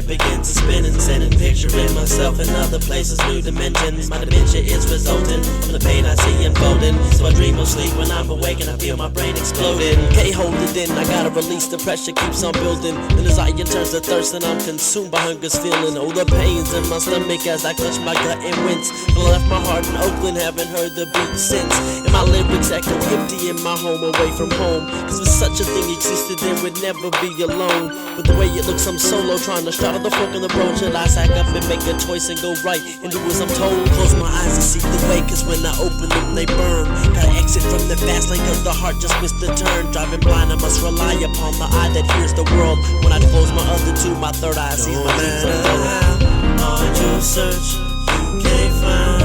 head begins to spin and sending picturing myself in other places, new dimensions. My dementia is resulting from the pain I see unfolding. So I dream of sleep when I'm awake and I feel my brain exploding. Can't hold it in, I gotta release, the pressure keeps on building. The desire turns to thirst and I'm consumed by hunger's feeling. Oh, the pains in my stomach as I clutch my gut and wince. I left my heart in Oakland, haven't heard the beat since. And my lyrics echo empty in my home, away from home. Cause if such a thing existed, then we'd never be alone. But the way it looks, I'm solo, trying to straddle the fork in the road. Till I sack up and make a choice and go right and do as I'm told. Close my eyes and see the way, cause when I open them they burn. Gotta exit from the fast lane cause the heart just missed the turn. Driving blind, I must rely upon the eye that hears the world. When I close my other two, my third eye sees my dreams unfold. Hard you search, you can't find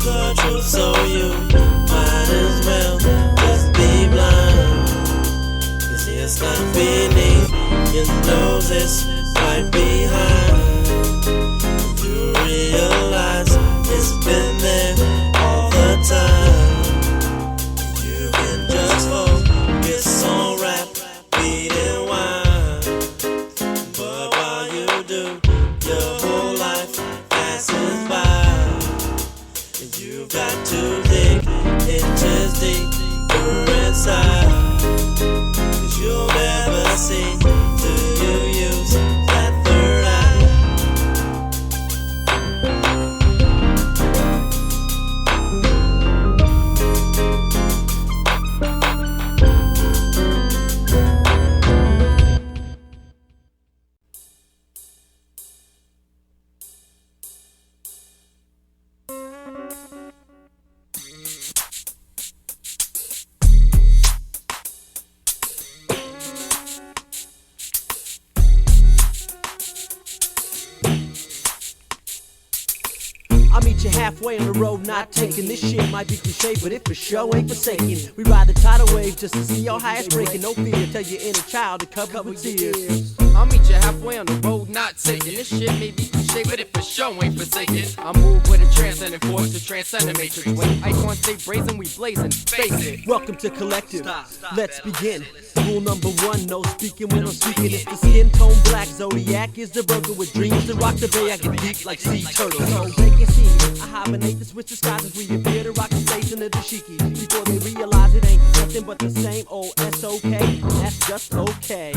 the truth, so you might as well just be blind. Cause it's not beneath your nose, it's right behind. You realize it's been there all the time. You can just focus on rap, weed and wine. But while you do, your whole life passes by. And you've got to dig inches deeper inside. Cause you'll never see till you use that third eye. I'll meet you halfway on the road, not taking this shit. Might be cliche, but it for sure ain't forsaken. We ride the tidal wave just to see your highest breaking. No fear, tell your inner child to cover with tears. I'll meet you halfway on the road, not taking this shit may be cliche, but it for sure ain't forsaken. I move with a transcendent force to transcend the matrix. When icons stay brazen, we blazing. Face it. Welcome to Collective. Let's begin. Rule number one, no speaking when I'm speaking. It's the skin tone black. Zodiac is the broker with dreams that rock the bay. I get deep like sea turtles. So they can see me. I hibernate to switch disguises. We appear to rock the stage in the dashiki. Before they realize it ain't nothing but the same old SOK. That's just okay.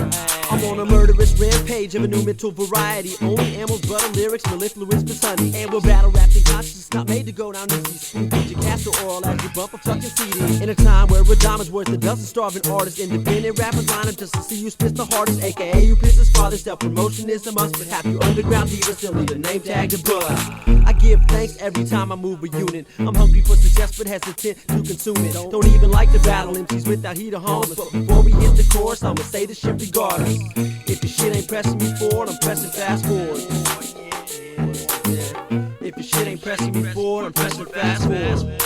I'm on a murderous rampage of a new mental variety. Only animals, butter, lyrics, mellifluous, but honey. And we're battle rapping conscious, not made to go down easy. Spoon your castor oil as you bump a fucking CD. In a time where a dime is worth a dozen starving artists, independent rappers line up just to see you spit the hardest. AKA you piss his father, self-promotion is a must. But half you underground divas still need a name tag to buzz. I give thanks every time I move a unit. I'm hungry for success but hesitant to consume it. Don't even like to battle MCs without heat or homeless. But before we hit the chorus, I'ma say this shit regardless. If your shit ain't pressing me forward, I'm pressing fast forward. If your shit ain't pressing me forward, I'm pressing fast forward.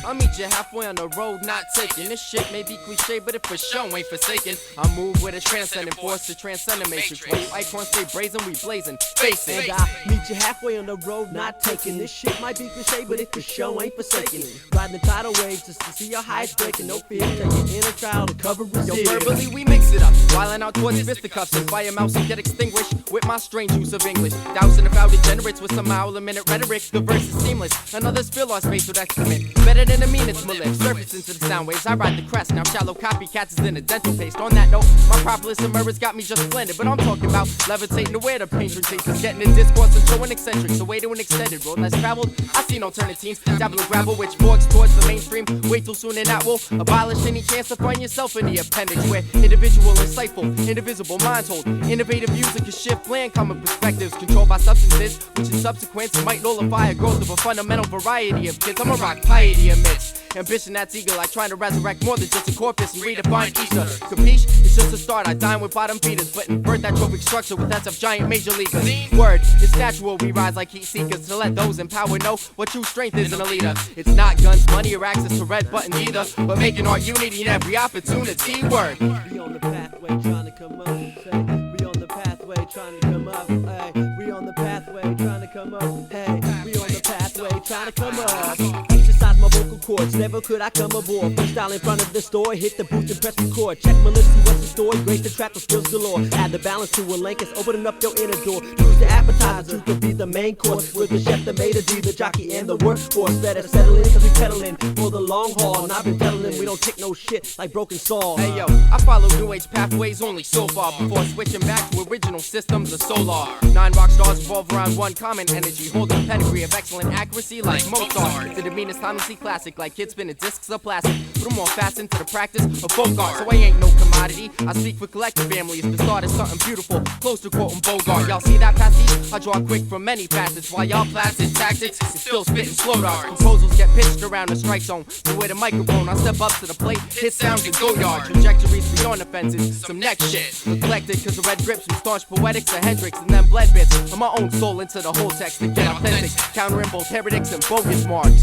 I'll meet you halfway on the road, not taking this shit may be cliche, but it for sure ain't forsaken. I move with a transcendent force to transcend the matrix. When you icons stay brazen, we blazing. Face it. And I meet you halfway on the road, not taking this shit might be cliche, but it for sure ain't forsaken. Riding the tidal waves just to see your highs breaking. No fear, tell your inner child to cover with Yo, verbally we mix it up, wildin' out towards fisticuffs and fire mouths and get extinguished with my strange use of English. Dousing the foul degenerates with some hour-a-minute rhetoric. The verse is seamless, another spill our space with excrement. Better than the meanest malip, surface into the sound waves. I ride the crest, now shallow copycats is in a dental paste. On that note, my propolis and murder's got me just splendid. But I'm talking about levitating to where the patron takes us, getting in discourse and showing eccentrics. Away to an extended road less traveled. I see no turning teams, dabble and gravel which forks towards the mainstream. Wait till soon and that will abolish any chance to find yourself in the appendix where individual, insightful, indivisible minds hold innovative views that can shift land common perspectives controlled by substances, which in subsequence might nullify a growth of a fundamental variety of kids. I'm a rock piety amidst ambition that's eager, like trying to resurrect more than just a corpus and redefine ether. Capiche? It's just a start. I dine with bottom feeders, but invert that trophic structure with SF giant major leaguers. Word, it's natural we rise like heat seekers to let those in power know what true strength is in a leader. It's not guns, money, or access to red buttons either, but making our unity in every opportunity. Word. We on the pathway trying to come up. Say, we on the pathway trying to come up. Hey, we on the pathway trying to come up. Hey, we on the pathway you're trying to come up. Exercise my vocal cords, never could I come aboard. Freestyle in front of the store, hit the booth and press record. Check my list, see what's the story, grace the track with skills galore. Add the balance to a link, it's opening up your inner door. Choose the appetizer, two could be the main course. With the chef, the made of D, the jockey, and the workforce. Better settle in, cause we peddling for the long haul. And I've been telling them we don't take no shit like broken saw. Hey yo, I follow new age pathways only so far before switching back to original systems of solar. 9 rock stars revolve around one common energy, holding a pedigree of excellent accuracy like Mozart. To the meanest timelessly classic, like kids spinning discs of plastic. Put them all fast into the practice of folk art. So I ain't no commodity, I speak for collective families. The start is something beautiful, close to quoting Bogart. Y'all see that passage? I draw quick from many facets, while y'all placid tactics is still spitting slow darts. Proposals get pitched around the strike zone, but with a microphone I step up to the plate, hit sounds and go yard. Trajectories beyond offenses, some next shit. Eclectic cause the red grips from staunch poetics to Hendrix and then bled bits of my own soul into the whole text to get authentic, countering both heretics and bogus marks.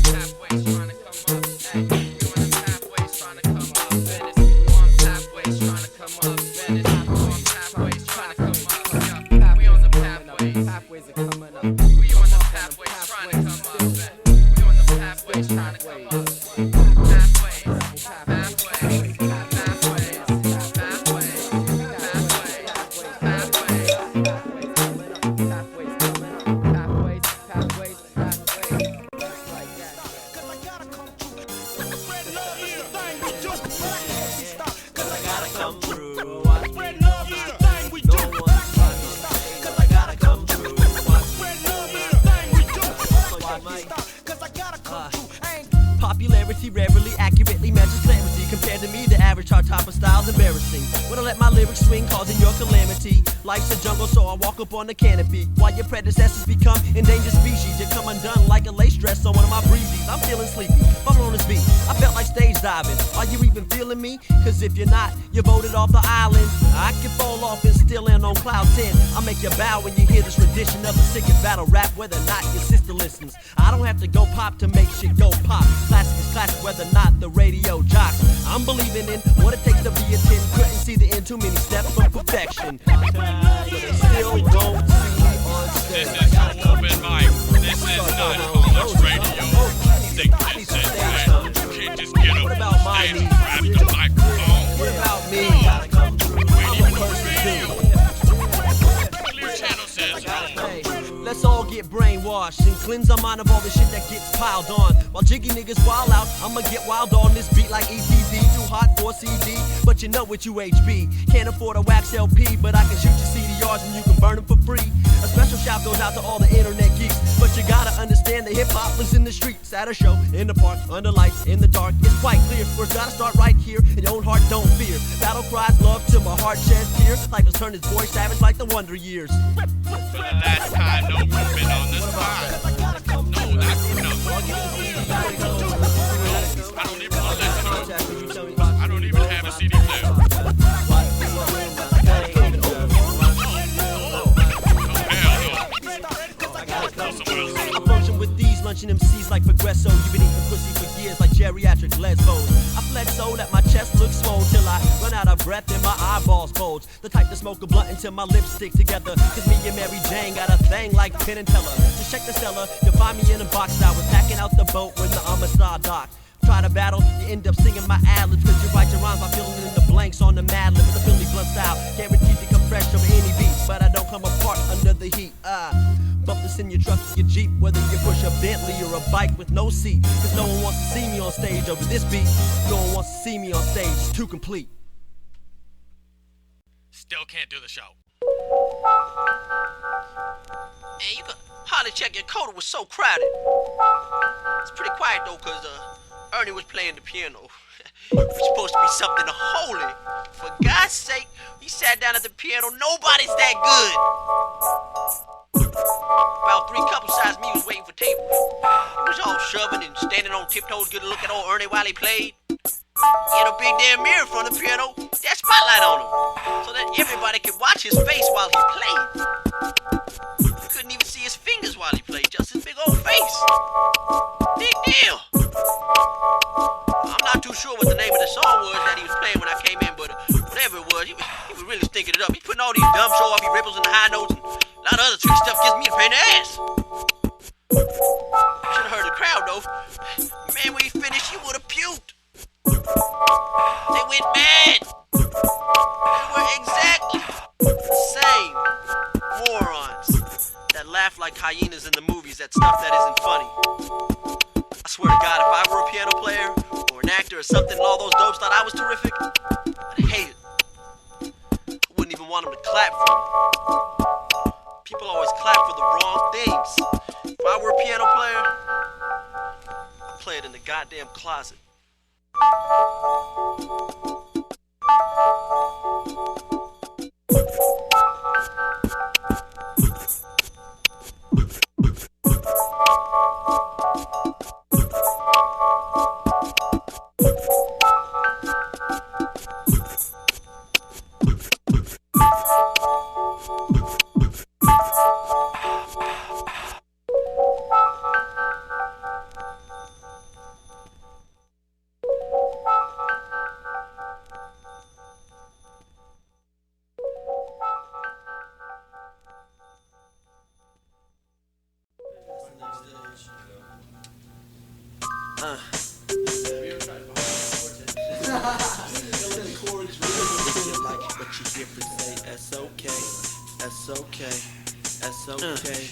Halfway's trying to come up, hey, we on the halfway's trying to come up, Venice. We on halfway's trying to come up, Venice. We on halfway's trying to come up, we on the pathways, halfways are coming up. We on the pathways trying to come up, we on the pathways trying to come up. Popularity rarely accurately measures clarity. Compared to me, the average chart topper style's embarrassing. When I let my lyrics swing, causing your calamity. Life's a jungle, so I walk up on the canopy. While your predecessors become endangered species, you come undone like a lace dress on one of my breezies. I'm feeling sleepy, bumping on this beat. I felt like stage diving. Are you even feeling me? Cause if you're not, you're voted off the island. I can fall off and still land on cloud 10. I'll make you bow when you hear this rendition of the sickest battle rap, whether or not your sister listens. I don't have to go pop to make shit go pop. Classic is classic, whether or not the radio jocks. I'm believing in what it takes to be a 10. Couldn't see the end, too many steps from perfection. Still don't see me on stage. This is no open mic. This is not college radio. Think this is that. You can't just get up on stage and grab the microphone. What about me? I'm a person too. Clear Channel says no. Hey, let's all get brainwashed and cleanse our mind of all the shit that gets piled on. While jiggy niggas wild out, I'ma get wild on this beat like ETV. Too hot for CD, but you know what you HB. Can't afford a wax LP, but I can shoot your CDRs and you can burn them for free. A special shout goes out to all the internet geeks, but you gotta understand that hip-hop lives in the streets. At a show, in the park, under lights, in the dark, it's quite clear. Words gotta start right here, and your own heart don't fear. Battle cries love till my heart sheds tears. Life has turned its boy savage like the Wonder Years. For the last time, no movement on the spot. No, not good enough. I don't even listen to it. I don't even have a CD player. I function with these luncheon MCs like Progresso. You've been eating pussy for years like geriatric lesbos. I flex so that my chest looks swole till I run out of breath and my eyeballs bulge. The type to smoke a blunt until my lips stick together. Cause me and Mary Jane got a thing like Penn and Teller. Just check the cellar, you'll find me in a box. I was packing out the boat when the Amistad docked. Try to battle, you end up singing my ad-libs. Cause you write your rhymes by filling in the blanks on the Mad Lib. With the Philly blunt style, guaranteed to come fresh over any beat. But I don't come apart under the heat. Bump this in your truck or your Jeep, whether you push a Bentley or a bike with no seat. Cause no one wants to see me on stage over this beat. No one wants to see me on stage, it's too complete. Still can't do the show. Man, you could hardly check your coat, it was so crowded. It's pretty quiet though, cause Ernie was playing the piano. It's supposed to be something holy. For God's sake, he sat down at the piano, nobody's that good. About 3 couple sides me was waiting for tables. It was all shoving and standing on tiptoes, good to look at old Ernie while he played. He had a big damn mirror in front of the piano, that spotlight on him, so that everybody could watch his face while he played. You couldn't even see his fingers while he played, just his big old face. Big deal. I'm not too sure what the name of the song was that he was playing when I came in, but whatever it was, he was really stinking it up. He's putting all these dumb show-off ripples and the high notes and a lot of other tricky stuff, gives me a pain in the ass. know. Man, when he finished, he would've puked. They went mad. They were exactly the same morons that laugh like hyenas in the movies at stuff that isn't funny. I swear to God, if I were a piano player or an actor or something and all those dopes thought I was terrific, I'd hate it. I wouldn't even want them to clap for me. People always clap for the wrong things. If I were a piano player, I'd play it in the goddamn closet.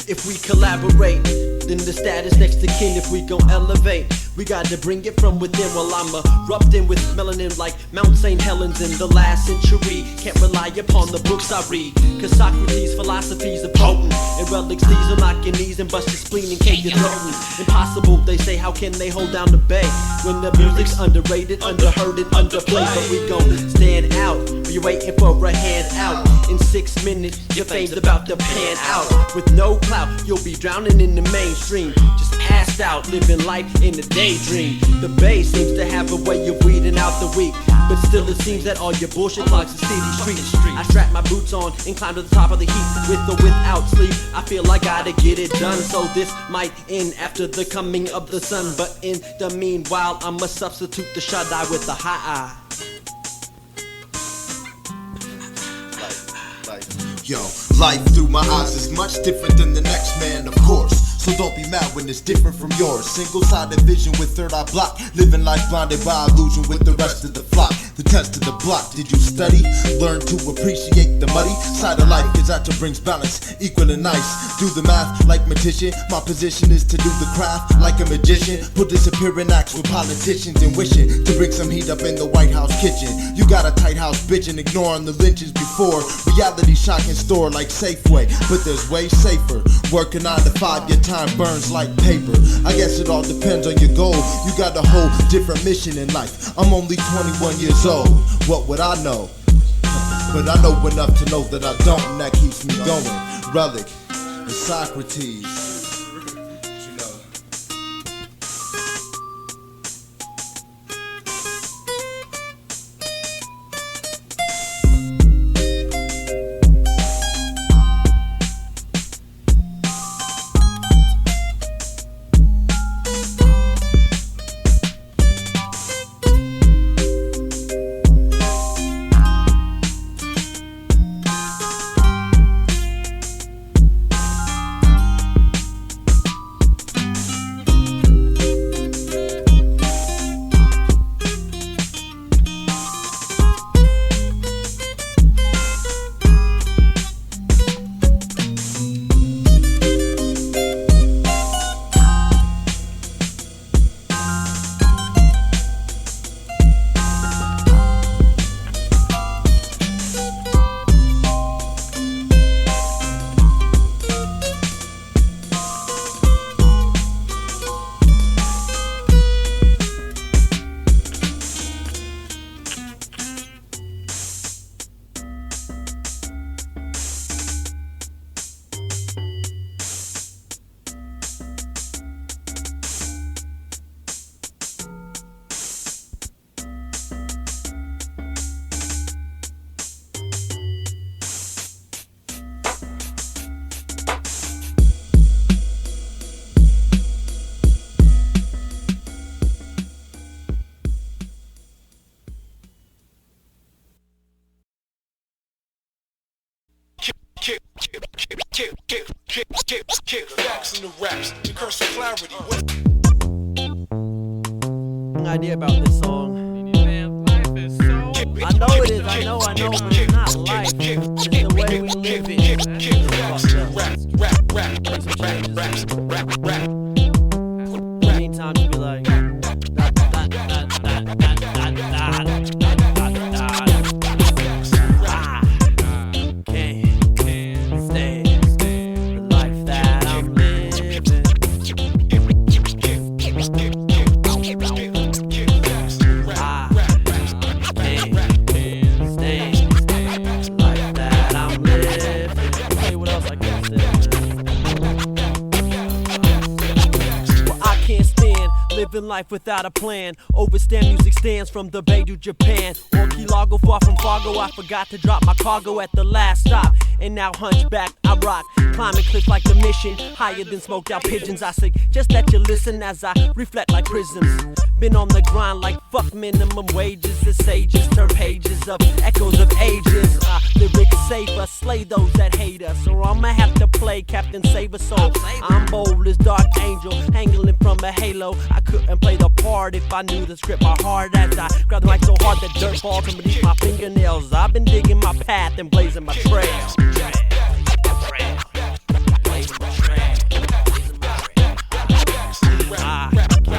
If we collaborate, then the status next to kin. If we gon' elevate, we gotta bring it from within. While I'm erupting with melanin like Mount St. Helens in the last century. Can't rely upon the books I read, cause Socrates' philosophies are potent, and relics these will knock your knees and bust your spleen and cake your throat. Impossible, they say, how can they hold down the bay when the music's underrated, underheard, and underplayed? But we gon' stand out. You're waiting for a handout. In 6 minutes, your fame's about to pan out. With no clout, you'll be drowning in the mainstream, just passed out, living life in a daydream. The Bay seems to have a way of weeding out the weak, but still it seems that all your bullshit clogs the city streets. I strap my boots on and climb to the top of the heat, with or without sleep. I feel I gotta get it done, so this might end after the coming of the sun. But in the meanwhile, I must substitute the shut-eye with the high eye. Yo, life through my eyes is much different than the next man, of course. So don't be mad when it's different from yours. Single-sided vision with third eye block, living life blinded by illusion with the rest of the flock. The test of the block, did you study? Learn to appreciate the muddy side of life, cause that just brings balance, equal and nice. Do the math like magician, my position is to do the craft like a magician. Put disappearing acts with politicians and wishing to bring some heat up in the White House kitchen. You got a tight house bitchin', ignoring the lynches before. Reality shock in store like Safeway, but there's way safer. Working 9 to 5, your time burns like paper. I guess it all depends on your goal. You got a whole different mission in life. I'm only 21 years old. What would I know? But I know enough to know that I don't, and that keeps me going. Relic and Socrates. Facts in the raps, the curse of clarity. wrong idea about this song. Man, life is so. I know it is, I know, but it's not life. It's the way we live it. Meantime, you be like, can't stand the life that I'm living. Living life without a plan. Overstand music stands from the Bay to Japan. Or Key Largo, far from Fargo. I forgot to drop my cargo at the last stop. And now hunchback, I rock. Climbing cliffs like the Mission. Higher than smoked out pigeons. I say, just let you listen as I reflect like prisms. Been on the grind like fuck minimum wages. The sages turn pages of echoes of ages. Lyrics save us, slay those that hate us. Or I'ma have to play Captain Save Soul. I'm bold as Dark Angel, angling from a halo. I couldn't play the part if I knew the script by heart. As I grab the mic so hard that dirt falls from beneath my fingernails. I've been digging my path and blazing my trail.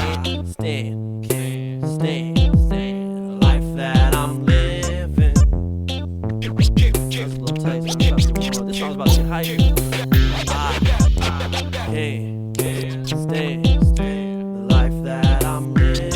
Can't stand the life that I'm living. Just a little taste. This song's about to get higher. Can't stand the life that I'm living.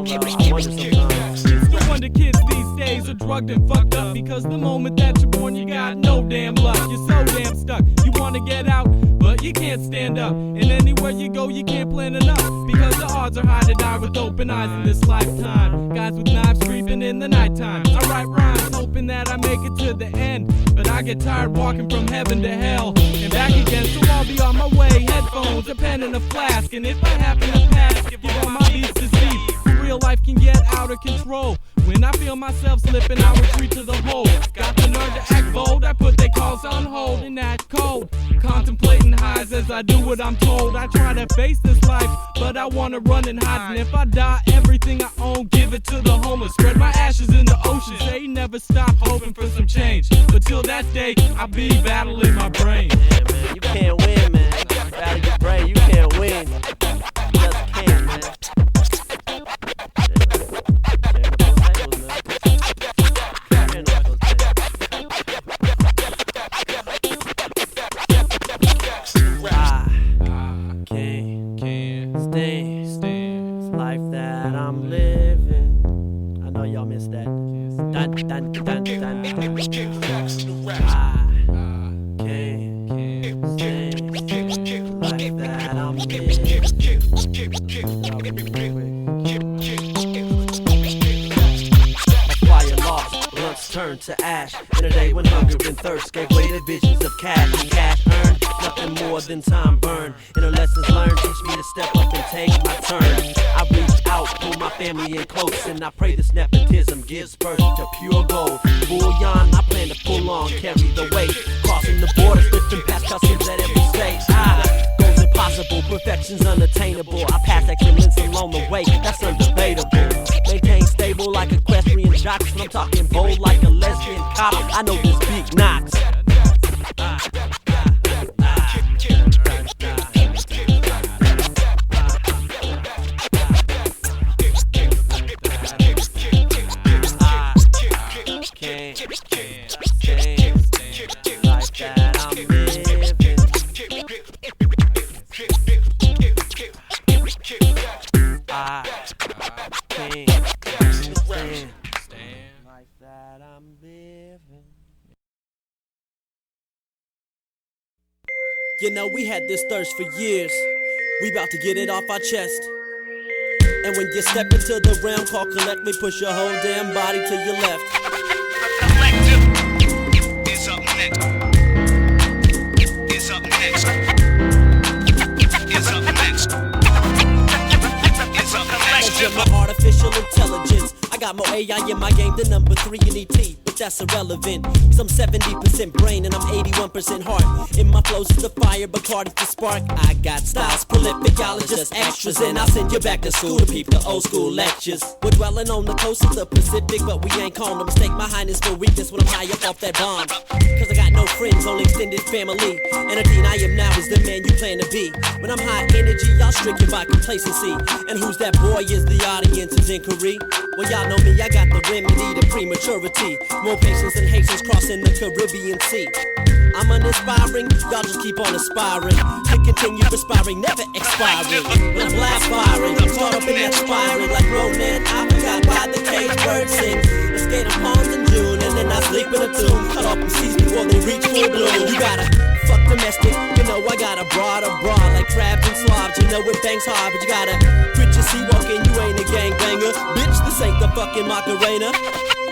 I wonder sometimes. No wonder kids these days are drugged and fucked up. Because the moment that you're born, you got no damn luck. You're so damn stuck. You wanna get out, but you can't stand up. And anywhere you go, you can't plan enough. Because the odds are high to die with open eyes in this lifetime. Guys with knives creeping in the nighttime. I write rhymes, hoping that I make it to the end. But I get tired walking from heaven to hell and back again, so I'll be on my way. Headphones, a pen and a flask. And if I happen to pass, give all my beats to see. Real life can get out of control. When I feel myself slipping, I retreat to the hole. Got the nerve to act bold, I put their calls on hold and act cold. Contemplating highs as I do what I'm told. I try to face this life, but I wanna run and hide. And if I die, everything I own, give it to the homeless. Spread my ashes in the ocean. Say never stop hoping for some change. But till that day, I'll be battling my brain. Yeah, man, you can't win, man. Battle your brain, you can't win. You just can't, man. Life that I'm living. I know y'all missed that. Dun, dun, dun, dun, dun. I can't stand life that I'm living. Fire lost, blunts turned to ash. In a day when hunger and thirst gave way to visions of cash. And cash earned, nothing more than time burned. And the lessons learned teach me to step up and take my turn. I reach out, pull my family in close, and I pray this nepotism gives birth to pure gold. Bullion, I plan to pull on, carry the weight. Crossing the borders, lifting past customs at every stage. Goals impossible, perfection's unattainable. I pass excellence along the way, that's undebatable. Maintain stable like equestrian jocks, and I'm talking bold like a lesbian cop. I know this beat knocks. You know, we had this thirst for years. We about to get it off our chest. And when you step into the realm called collect, we push your whole damn body to your left. Collective is up next. Is up next. Is up next. Is up next. Measure my artificial intelligence. I got more AI in my game than number 3 in ET. but that's irrelevant. Cause I'm 70% brain and I'm 81% heart. In my flows is the fire, but Cardi's the spark. I got styles prolific, y'all are just extras, and I'll send you back to school to peep the old school lectures. We're dwelling on the coast of the Pacific, but we ain't calling to mistake my highness for weakness when I'm high up off that bomb. Cause I got no friends, only extended family. And the dean I am now is the man you plan to be. When I'm high energy, y'all stricken by complacency. And who's that boy is the audience's inquiry. Well, y'all know me, I got the remedy to prematurity. More patience than Haitians crossing the Caribbean Sea. I'm uninspiring, y'all just keep on aspiring to continue perspiring, never expiring. When I'm blast firing, I'm caught up in that spiring like Ronan. I forgot why the cage bird sings. I skate on ponds in June and then I sleep in a tomb. Cut off them seas before they reach full bloom. You gotta fuck domestic, you know I got a broad like crabs and slobs. You know it bangs hard, but you gotta quit your sea walking. You ain't a gangbanger, bitch. This ain't the fucking Macarena.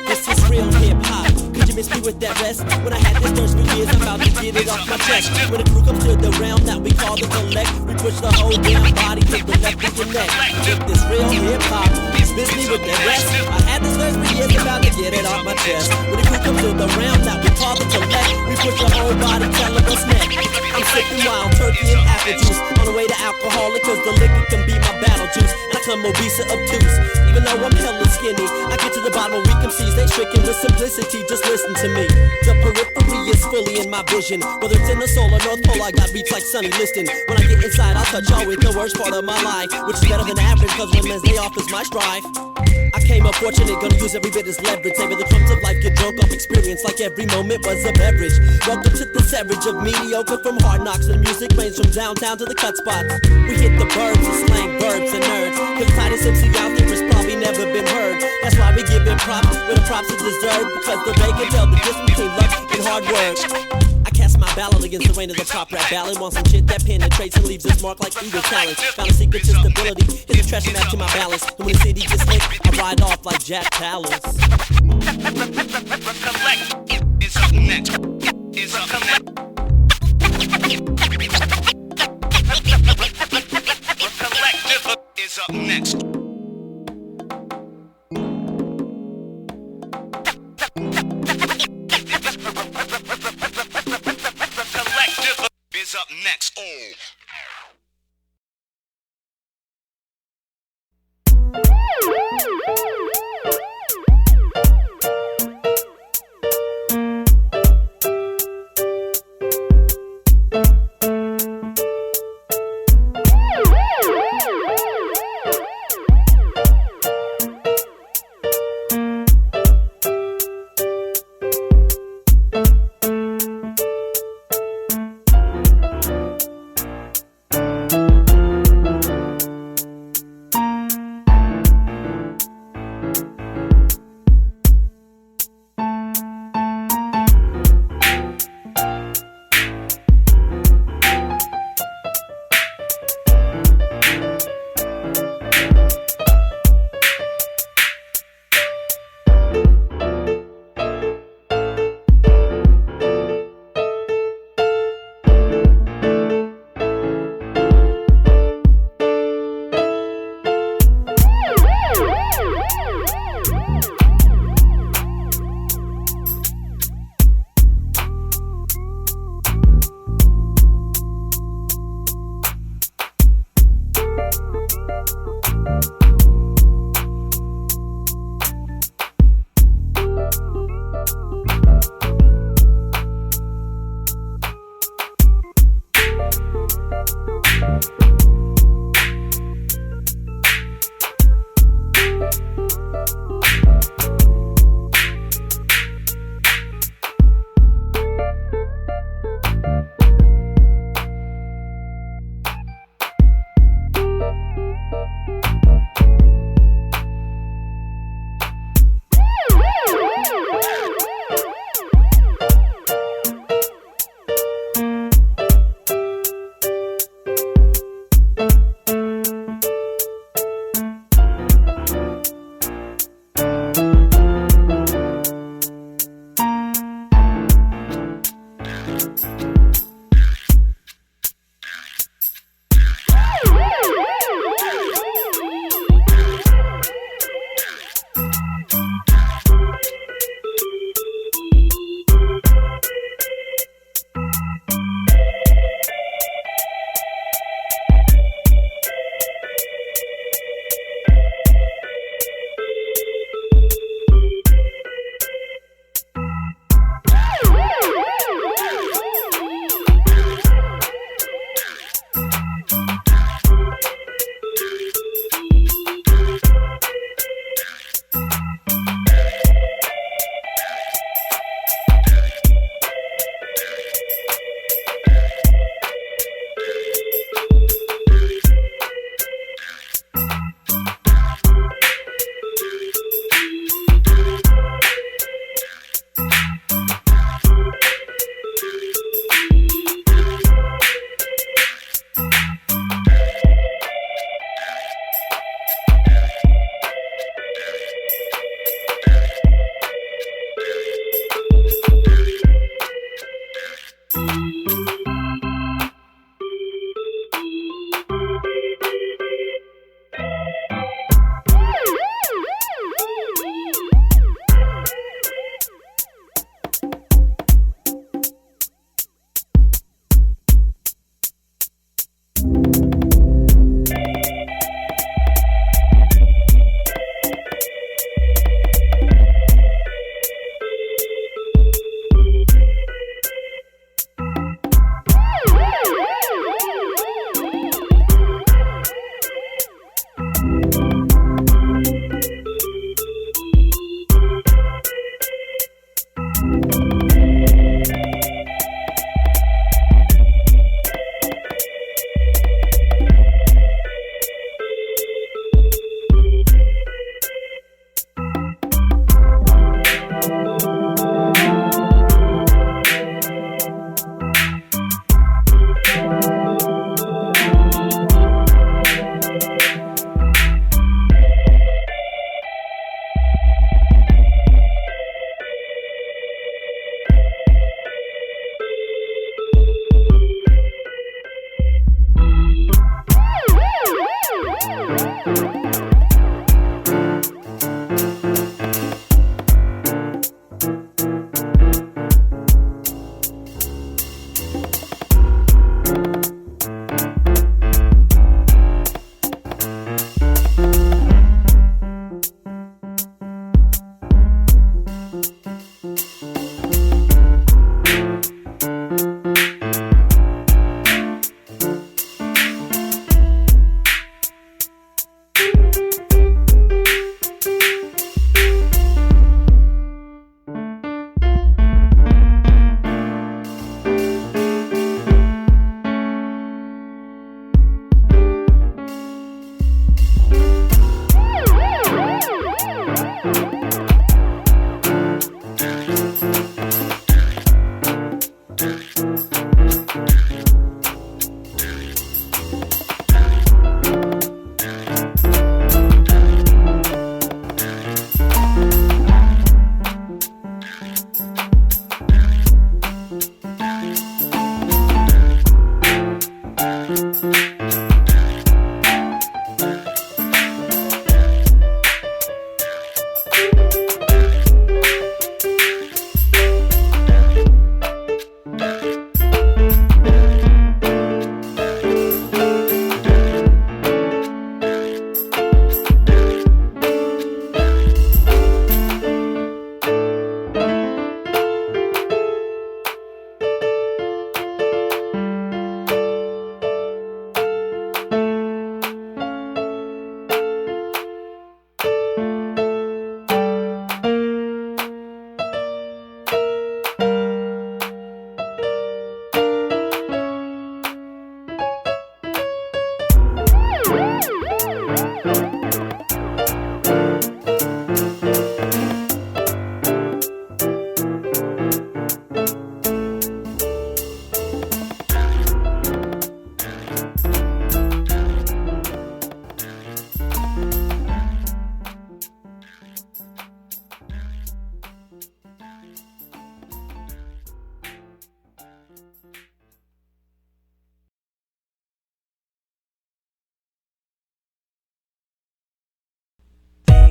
This is real hip hop. Could you miss me with that rest? When I had this thirst for years, I'm about to get it off my chest. When the crew comes to the realm that we call the collect, we push the whole damn body to the left of your neck. With this real hip hop, miss me with that rest. I had this thirst for years, I'm about to get it off my chest. When the crew comes to the realm that we call the collect, we push the whole body, tell them what's next. I'm sipping wild turkey and apple juice on the way to alcoholic, cause the liquor can be my battle juice. And I come obese or obtuse, even though I'm hella skinny. I get to the bottom of weak MCs, they stricken with simplicity, just listen to me. The periphery is fully in my vision. Whether it's in the soul or North Pole, I got beats like Sonny Liston. When I get inside, I'll touch y'all with the worst part of my life, which is better than average, cause when men's day off is my strife. I came up fortunate, gonna use every bit as leverage. Savor the crumbs of life, get drunk off experience like every moment was a beverage. Welcome to the average of mediocre from hard knocks and music range from downtown to the cut spots. We hit the burbs and slang verbs and nerds. Cause the tightest MC out there has probably never been heard. That's why we give it props where the props are deserved, because the they can tell the difference between luck and hard work. I cast my ballot against the rain of the pop rap ballad. Want some shit that penetrates and leaves its mark like eagle talent. Found a secret to stability, hit the trash and back to my balance. And when the city gets lit, I ride off like Jack Palance. Recollect is up next. Is up next. Recollective is up next. Recollective is up next. Oh.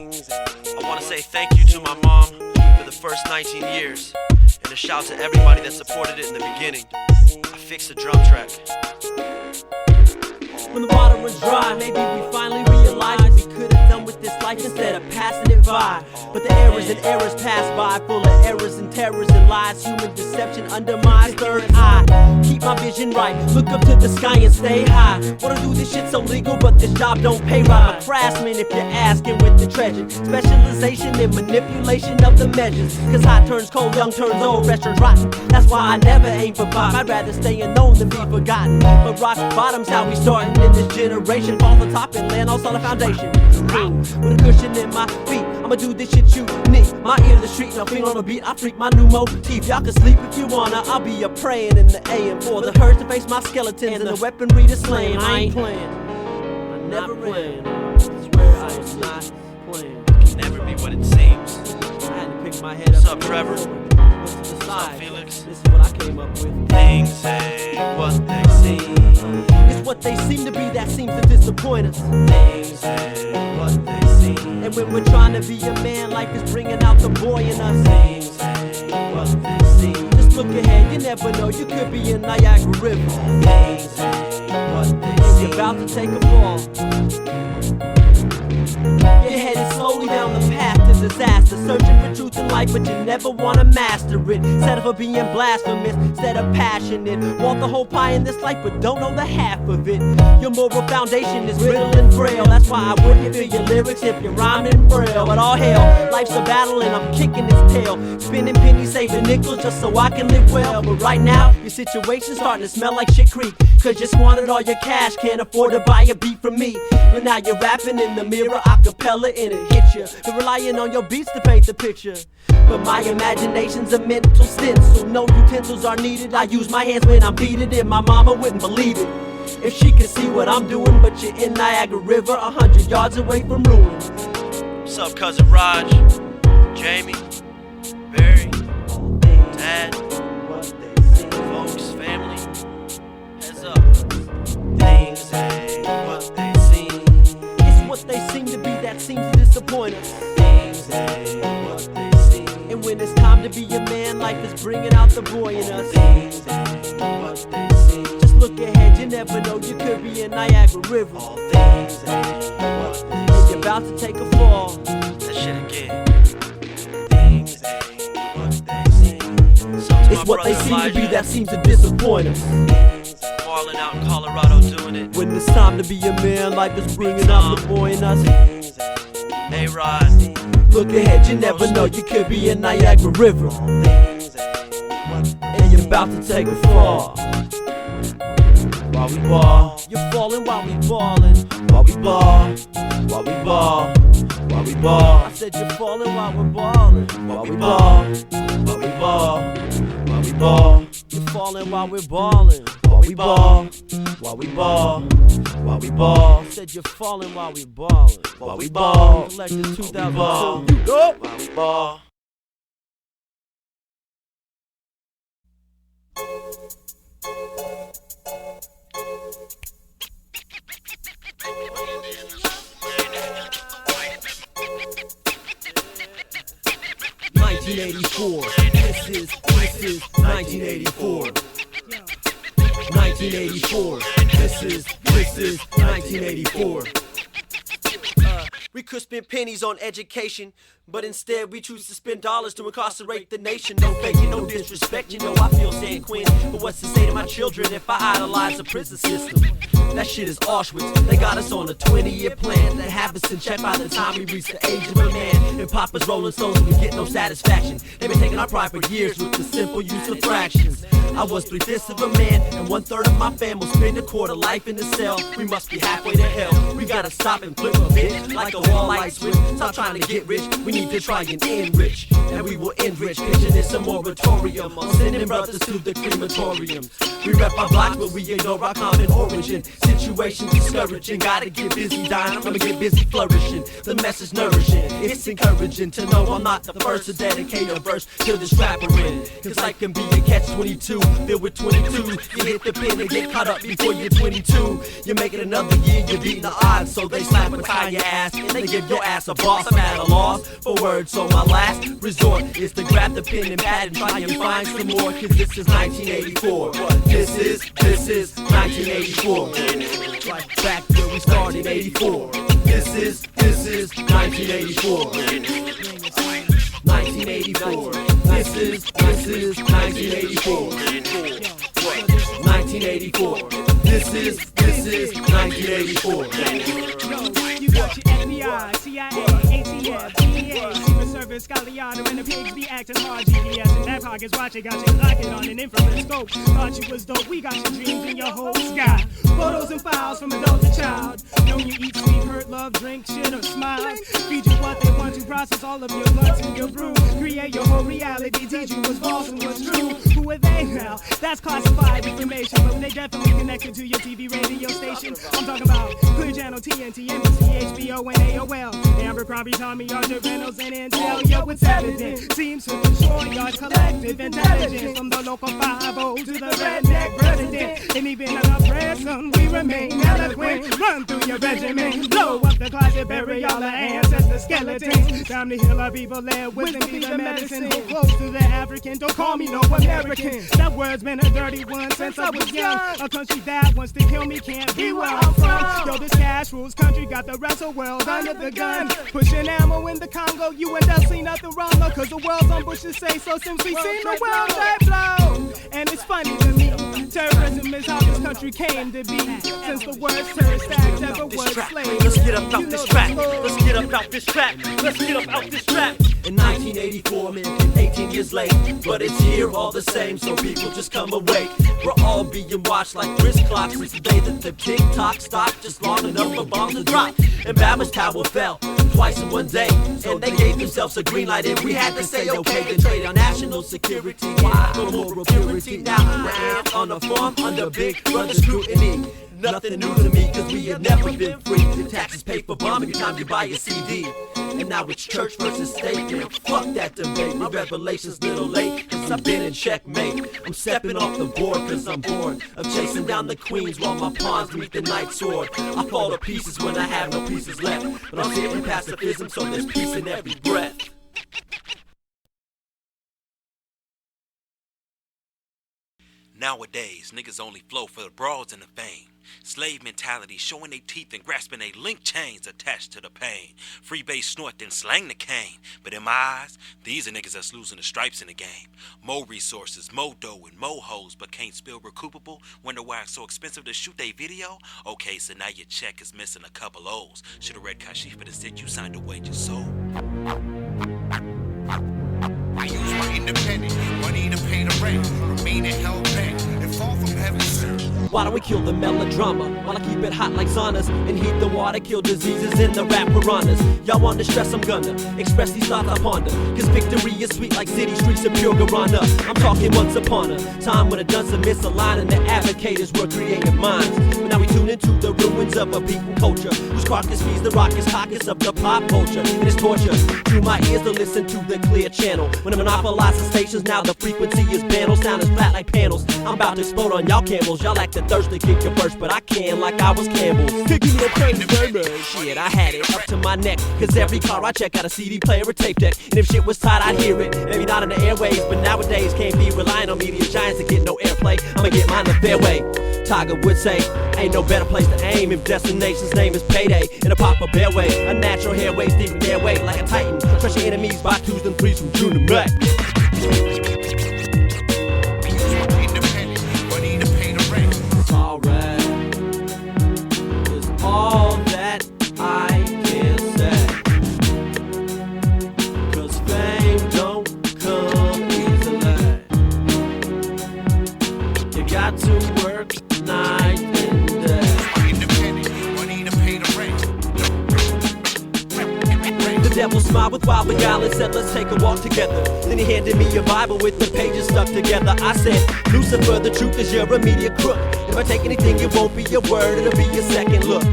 I want to say thank you to my mom for the first 19 years, and a shout to everybody that supported it in the beginning. I fixed the drum track. When the water runs dry, maybe we finally realize we could have done with this life instead of passing it by. But the errors and errors pass by, full of errors and terrors and lies. Human deception undermines third eye. Keep my vision right, look up to the sky and stay high. Wanna do this shit so legal, but this job don't pay right. I'm a craftsman if you're asking with the treasure. Specialization in manipulation of the measures. Cause hot turns cold, young turns old, fresh turns rotten. That's why I never aim for pop. I'd rather stay unknown than be forgotten. But rock bottom's how we startin' in this generation. Fall on top and land on solid foundation. With a cushion in my feet, I'ma do this shit unique. My ear to the street, no finger on the beat. I freak my new motif. Y'all can sleep if you wanna. I'll be a praying in the AM for the herds to face my skeletons and the weaponry to slay. I ain't playing. I'm never playing. I swear I am not playing. Can never be what it seems. I had to pick my head up. What's up, Trevor? What's What's up, Felix? This is what I came up with. Things ain't what they seem. It's what they seem to be that seems to disappoint us. Things ain't what they seem. And when we're trying to be a man, life is bringing out the boy in us. Things ain't what they seem. Just look ahead, you never know, you could be in Niagara River. Things ain't what they And seem. you're about to take a fall. You're headed slowly down the path to disaster, searching for truth in life, but you never wanna master it. Settle for being blasphemous instead of passionate. Want the whole pie in this life, but don't know the half of it. Your moral foundation is brittle and frail. That's why I wouldn't feel your lyrics if you're rhyming braille. But all hell, life's a battle and I'm kicking its tail, spinning pennies, saving nickels just so I can live well. But right now, your situation's starting to smell like shit creek. Cause you squandered all your cash, can't afford to buy a beat from me. But now you're rapping in the mirror, acapella, and it hits you. You're relying on your beats to paint the picture. But my imagination's a mental stencil. No utensils are needed. I use my hands when I'm beating it. My mama wouldn't believe it if she could see what I'm doing. But you're in Niagara River, 100 yards away from ruin. What's up, cousin Raj? Jamie? Barry? Dad? Folks? Family? Heads up. Things ain't what they seem. It's what they seem to be that seems to disappoint us. Things ain't what they seem. And when it's time to be a man, life is bringing out the boy in us. Things ain't what they seem. Just look ahead, you never know, you could be in Niagara River. All things ain't what they And seem. you're about to take a fall. That shit again. Things ain't what they seem. So to It's my what they brother seem to be Elijah, that seems to disappoint us. Marlon out in Colorado doing it. When it's time to be a man, life is bringing out the boy in us. A-Rod. Look ahead, you never know, you could be in Niagara River. And you're about to take a fall. While we ball, you're falling while we ballin'. While we ball, while we ball, while we ball. I said you're falling while we're ballin'. While we ball, while we ball, while we ball. You're falling while we're ballin'. While we ball, while we ball, while we ball. I said you're falling while we ballin'. While we ball, collected 2002. You go. While we ball. '84. This is 1984. 1984. This is 1984. We could spend pennies on education, but instead we choose to spend dollars to incarcerate the nation. No faking, no disrespect, you know I feel San Quinn. But what's to say to my children if I idolize the prison system? That shit is Auschwitz. They got us on a 20-year plan that have us in check by the time we reach the age of a man. And Papa's rolling stones and we get no satisfaction. They've been taking our pride for years with the simple use of fractions. I was 3/5 of a man, and 1/3 of my fam will spend a quarter life in the cell. We must be halfway to hell. We gotta stop and flip a bit like a wall light switch. Stop trying to get rich when you need to try and enrich, and we will enrich. Picture this a moratorium on sending brothers to the crematoriums. We rep our blocks, but we ignore our common origin. Situations discouraging, gotta get busy dying, I'm gonna get busy flourishing. The message nourishing, it's encouraging to know I'm not the first to dedicate a verse to this rapper in. Cause life can be a catch-22, filled with 22. You hit the pin and get caught up before you're 22. You make it another year, you're beating the odds, so they slap and tie your ass, and they give your ass a boss. I'm at a loss for words, so my last resort is to grab the pen and pad and try and find some more. Cause this is 1984. This is 1984. Right back where we started, 84. This is 1984. 1984. This is 1984. 1984. This is 1984. You got your FBI, CIA, ATF, DEA, Secret Service, Scaliano, and the pigs be acting hard. GPS and that pockets watching, got you locked on an infrared scope. Thought you was dope, we got your dreams in your whole sky. Photos and files from adult to child. Know you eat, sleep, hurt, love, drink, shit, or smile. Feed you what they want to, process all of your blunts and your brew. Create your whole reality, teach you what's false and what's true. Who are they now? That's classified information, but they definitely connected to your TV radio station. I'm talking about Clear Channel, TNT, NBC, HBO, and AOL. Abercrombie, Tommy, Arthur, Reynolds, and Intel. Yo, it's evident. Seems to control your collective intelligence. From the local 5-0 to the redneck president. And even in our present, we remain eloquent. Run through your regiment. Blow up the closet, bury all the ancestor skeletons. Time to heal our people, let wisdom be the medicine. Hold close to the African, don't call me no American. That word's been a dirty one since I was young. A country that wants to kill me can't be where I'm from. Yo, this cash rules country got the rest of the world under the gun. Pushing ammo in the Congo, you and us see nothing wrong. No, cause the world's on Bush's say so since we seen the world they blow. And it's funny to me, terrorism is how this country came to be. Since the worst terrorist act ever was slavery. Let's get up out this track. Let's get up out this track. Let's get up out this track. In 1984, man, 18 years late, but it's here all the same, so people just come awake. We're all being watched like wrist clocks since the day that the tick-tock stopped just long enough for bombs to drop. And Bama's tower fell twice in one day, so they gave themselves a green light and we had to say okay to trade our national security. Why? For moral purity. Now we're on the farm under big brother scrutiny. Nothing new to me, cause we have never been free. The taxes pay for bomb every time you buy a CD. And now it's church versus state, man. Fuck that debate. My revelation's little late, cause I've been in checkmate. I'm stepping off the board cause I'm bored of chasing down the queens while my pawns meet the night sword. I fall to pieces when I have no pieces left, but I'm sitting pacifism, so there's peace in every breath. Nowadays, niggas only flow for the broads and the fame. Slave mentality showing they teeth and grasping they link chains attached to the pain. Freebase snort then slang the cane. But in my eyes, these are niggas that's losing the stripes in the game. More resources, more dough and more hoes, but can't spill recoupable. Wonder why it's so expensive to shoot they video? Okay, so now your check is missing a couple O's. Should've read Kashifa that said you signed away your soul. I use my independence, money to pay the rent, remain in hell bent, and fall from heaven, sir. Why don't we kill the melodrama while I keep it hot like saunas and heat the water, kill diseases in the rap piranhas. Y'all want to stress, I'm gonna express these thoughts I ponder, cause victory is sweet like city streets of pure Garanda. I'm talking once upon a time when the dunce are misaligned and the advocators were creative minds. But now we tune into the ruins of a people culture whose carcass feeds the raucous caucus of the pop culture. And it's torture to my ears to listen to the clear channel. When I monopolize the stations, now the frequency is banned. Sound is flat like panels. I'm about to explode on y'all camels. Y'all acting thirsty, kick your burst, but I can like I was Campbell's. Kicking your pain, shit, I had it up to my neck. Cause every car I check got a CD player or tape deck. And if shit was tight, I'd hear it. Maybe not in the airways, but nowadays can't be relying on media giants to get no airplay. I'ma get mine the fairway. Tiger would say, ain't no better place to aim if destination's name is payday. In a pop up airway, a natural hairway, deep in their way like a titan. Crush your enemies by 2s and 3s from June to May. It's alright. It's all that I can say. Cause fame don't come easily. You got to work night and day. Independent, money to pay the rent. The devil smile with wild the guy and said, let's take a walk together. Then he handed me a Bible with the pages stuck together. I said, Lucifer, the truth is you're a media crook. If I take anything, it won't be a word, it'll be a second look.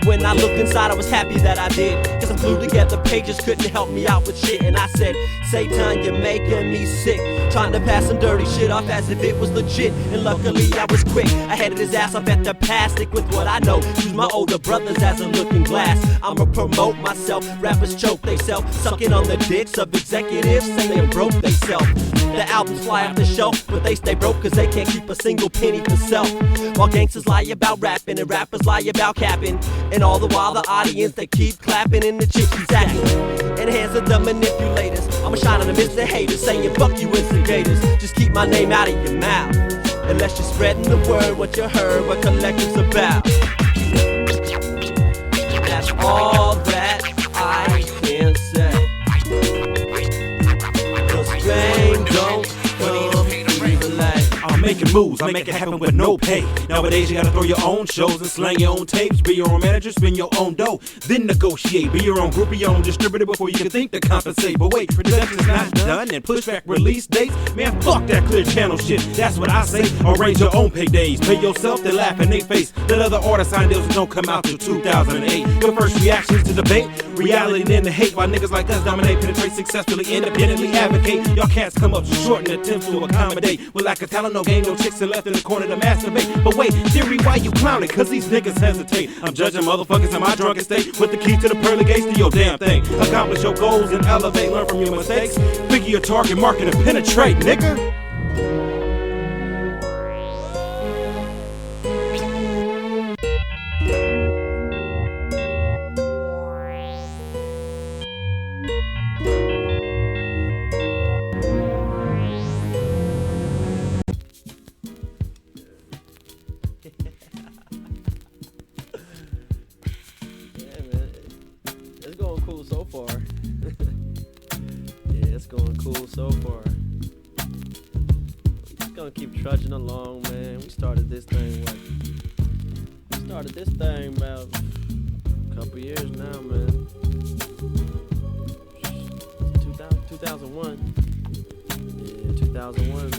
When I looked inside, I was happy that I did, cause I'm glued together, pages couldn't help me out with shit. And I said, Satan, you're making me sick, trying to pass some dirty shit off as if it was legit. And luckily I was quick, I headed his ass up at the pass. Stick with what I know, use my older brothers as a looking glass. I'ma promote myself, rappers choke they self, sucking on the dicks of executives, saying broke they self. The albums fly off the shelf, but they stay broke cause they can't keep a single penny for self. While gangsters lie about rapping and rappers lie about capping, and all the while the audience they keep clapping and the chicks keep acting. In the hands of the manipulators, I'ma shine on them as the haters, saying fuck you instigators. Just keep my name out of your mouth, unless you're spreading the word, what you heard, what collective's about. That's all that I can say. Cause fame don't come easily. I'm making moves, I make it happen with no pay. Nowadays you gotta throw your own shows and slang your own tapes. Be your own manager, spend your own dough, then negotiate. Be your own group, be your own distributor before you can think to compensate. But wait, production's not done and push back release dates. Man, fuck that Clear Channel shit, that's what I say. Arrange your own paydays, pay yourself, then laugh in they face. Let other artists sign deals that don't come out till 2008. Your first reactions to debate, reality and then the hate. While niggas like us dominate, penetrate successfully, independently advocate. Y'all cats come up short in attempts to accommodate. With lack of talent, no game, no chicks and left in the corner to masturbate. But wait, theory, why you clowning? Cause these niggas hesitate. I'm judging motherfuckers in my drunken state with the key to the pearly gates to your damn thing. Accomplish your goals and elevate, learn from your mistakes. Figure your target market and penetrate, nigga. So far. Yeah, it's going cool so far. We're just gonna keep trudging along, man. We started this thing about a couple years now, man. 2001. Yeah, 2001.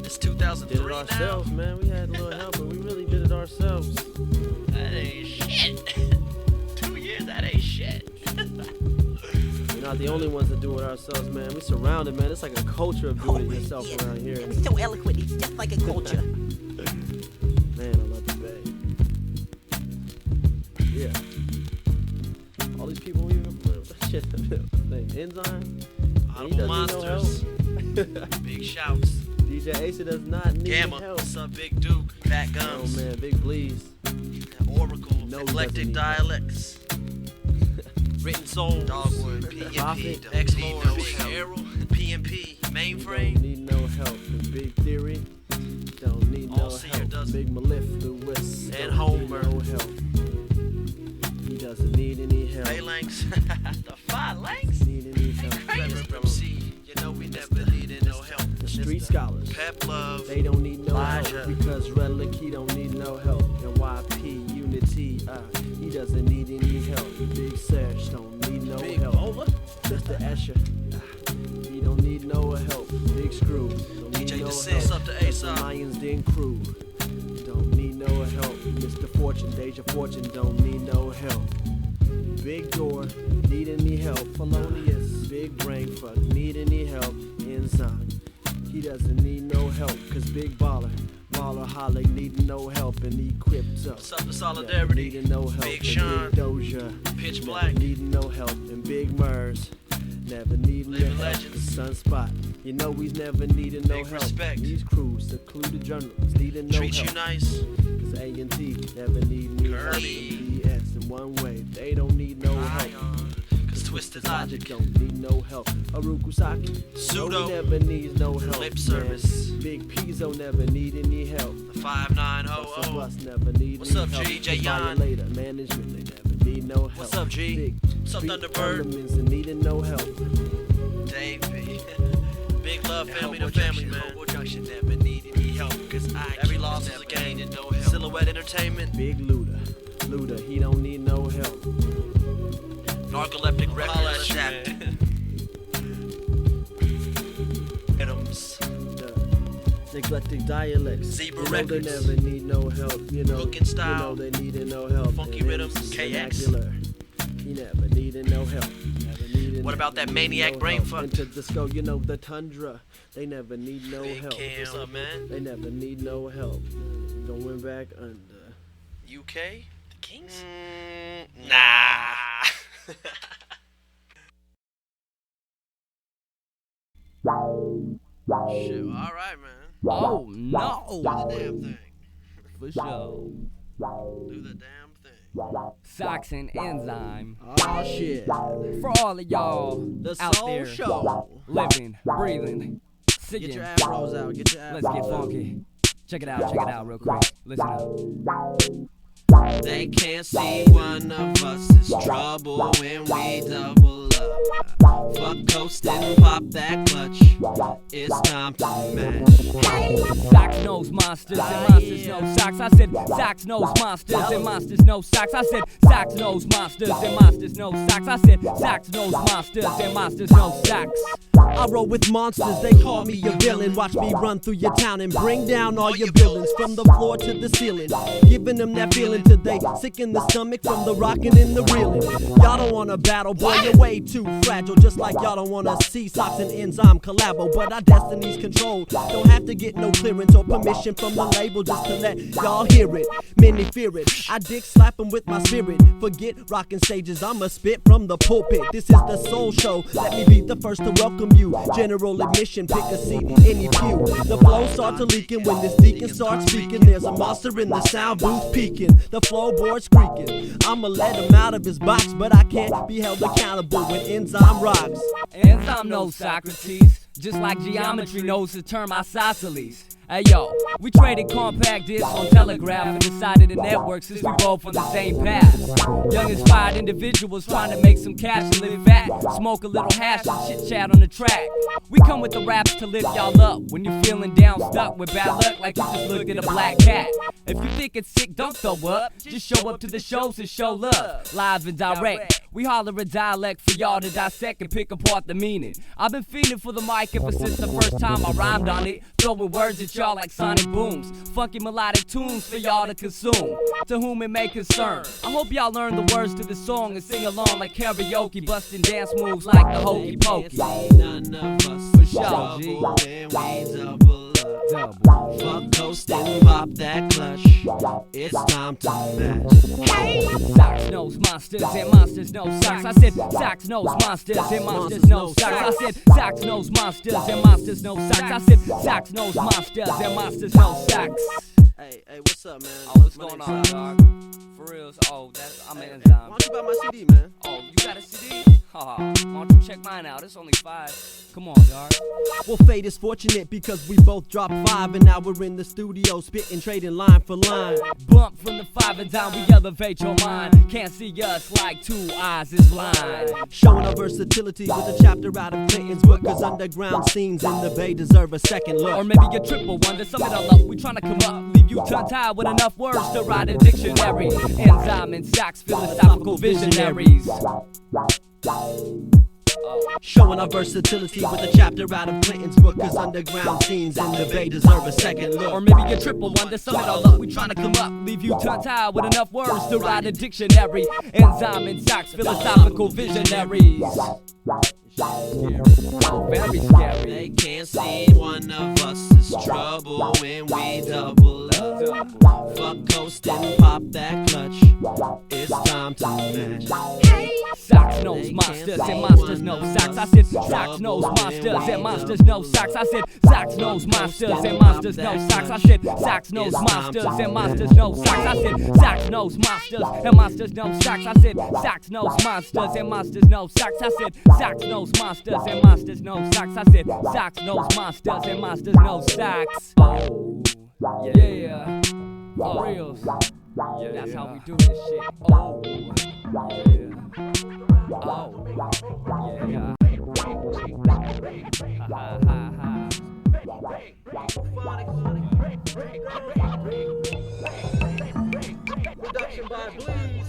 It's 2003 did it ourselves, man. We had a little help, but we really did it ourselves. That ain't shit. 2 years, that ain't shit. We're not the only ones that do it ourselves, man. We surrounded, man. It's like a culture of doing it yourself around here. It's so eloquent. It's just like a culture. Man, I love the Bay. Yeah. All these people we even put shit. Enzyme. Audible Monsters. Big shouts. DJ Asa does not need Gamma. help. What's up, Big Duke? Fat Gums. Oh man, Big Bleeze. Oracle. No, Eclectic Dialects. Written Soul. Dogwood. PMP. X-Lord. Arrow. PMP. Mainframe. Don't need no help. And Big Theory. Don't need no help. Big Mellifluous. And Homer. No help. He doesn't need any help. Phalanx. The Phalanx? Need any help. MC. You know we never needed no help. The Street Scholars. Pep Love. They don't need no Elijah. help because Relic, he don't need no help. And YP, Unity, he doesn't need any help. Big Sesh don't need no Big help. Bowler. Mr. Escher, he don't need no help. Big Screw, don't need DJ no Descent, help. up to Aesop. The Lions Den Crew, don't need no help. Mr. Fortune, Deja Fortune, don't need no help. Big Door, need any help. Felonious, Big Brain Fuck, need any help. Enzyme, he doesn't need no help. Cause Big Baller, Holic, need no help. And Equipped Up, What's up to Solidarity? needing no help. Big And Sean. Big Doja, Pitch Black. needing no help. And Big Mers, never needing no Living help. Legends. Sunspot, you know he's never needing no Big help. respect. These crews, secluded journalists, needing no Treat help. you nice. Cause A&T never need any help. Kirby. And BS in one way, they don't need no help. Ion. Cause Twisted Logic Logic. don't need no help. Arukusaki, Pseudo. he never needs no help. Lip man. Service. Big Pizzo never need any help. The 5900. Bustle Bus never need What's any up, help. G? J. Yan. Violator, management, they never need no help. What's up, G? Big What's up, street Thunderbird? elements that needing no help. Dave B. Big love, family to family, man. Hobo Junction never need any help. Cause I every loss is a gain and no help. Silhouette Entertainment. Big Luda, he don't need no help. Narcoleptic Records, Shaq. Adams. Neglected dialects. Zebra you know Records. They never need no help. You know, Cooking style. You know they needed no help. Funky And Rhythms, MC's KX. vernacular. He never needed no help. What about that Maniac Brainfuck? Into disco, you know the Tundra. They never need no Big help. Cam. What's up, man? They never need no help. Going back under. UK? The Kings? Nah. Shit, alright, man. Oh no! Do the damn thing. For sure. Do the damn thing. Socks and enzyme. Oh shit. For all of y'all The out Soul there Show. living, breathing, singing. Get your afros out. Get your afros Let's get out. funky. Check it out real quick. Listen up. They can't see one of us is trouble when we double up. Fuck coastin', pop that clutch. It's time to match. Socks knows monsters and monsters know socks. I said socks knows monsters and monsters know socks. I said socks knows monsters and monsters know socks. I said socks knows monsters and monsters know socks. I roll with monsters, they call me a villain. Watch me run through your town and bring down all your villains. From the floor to the ceiling, giving them that feeling till they sick in the stomach from the rockin' and the reeling. Y'all don't wanna battle, boy, you're way too fragile. Just like y'all don't wanna see Socks and Enzyme collabo. But our destiny's controlled, don't have to get no clearance or permission from the label just to let y'all hear it. Many fear it, I dick slap them with my spirit. Forget rockin' stages, I'ma spit from the pulpit. This is the Soul Show, let me be the first to welcome you. General admission, pick a seat, any pew. The flow starts to leaking when this deacon starts speaking. There's a monster in the sound booth peeking, the floorboard's creaking. I'ma let him out of his box, but I can't be held accountable when Enzyme rocks. Enzyme knows Socrates, just like geometry knows the term isosceles. Hey yo, we traded compact discs on Telegraph and decided to network since we both on the same path. Young inspired individuals trying to make some cash and live fat. Smoke a little hash and chit chat on the track. We come with the raps to lift y'all up when you're feeling down, stuck with bad luck like you just looked at a black cat. If you think it's sick, don't throw up. Just show up to the shows and show love. Live and direct. We holler a dialect for y'all to dissect and pick apart the meaning. I've been fiending for the mic ever since the first time I rhymed on it. Throwing words at y'all like sonic booms. Funky melodic tunes for y'all to consume. To whom it may concern. I hope y'all learn the words to the song and sing along like karaoke. Busting dance moves like the hokey pokey. None of us For sure, G. when we double up. Fuck coastin', pop that clutch. It's time to match. Socks knows monsters and monsters know socks. I said socks knows monsters and monsters know socks. I said socks knows monsters and monsters know socks. I said socks knows monsters and monsters know socks. Hey, what's up, man? Oh, what's My going name's on, Socks. dog? For real? Oh, I'm an Enzyme. Why don't you buy my CD, man? Oh, you got a CD? Why don't you check mine out? It's only $5. Come on, dog. Well, fate is fortunate because we both dropped 5 and now we're in the studio spitting, trading line for line. Bump from the 5 and down, we elevate your mind. Can't see us like 2 eyes is blind. Showing our versatility with a chapter out of Clinton's book, cause underground scenes in the Bay deserve a second look. Or maybe a triple one to sum it all up. We tryna come up, leave you tongue-tied with enough words to write a dictionary. Enzyme and Socks, philosophical visionaries. Showing our versatility with a chapter out of Clinton's book, cause underground scenes in the Bay deserve a second look. Or maybe a triple one to sum it all up. We tryna come up, leave you tongue-tied with enough words to write a dictionary. Enzyme and Socks, philosophical visionaries. Oh, very scary. They can't see one of us is trouble when we double up. Fuck coastin', pop that clutch. It's time to match. Socks knows monsters and monsters know socks. I said Socks knows monsters and monsters know socks. I said Socks knows monsters and monsters know socks. I said Socks knows monsters and monsters know socks. I said Socks knows monsters and monsters know socks. I said Socks knows monsters and monsters know socks. I said Socks knows monsters and monsters know socks. I said Socks knows monsters and monsters know socks. Oh, yeah. For real. That's how we do this shit. Oh, yeah. Oh, yeah. Ha ha ha ha. Production by Blues.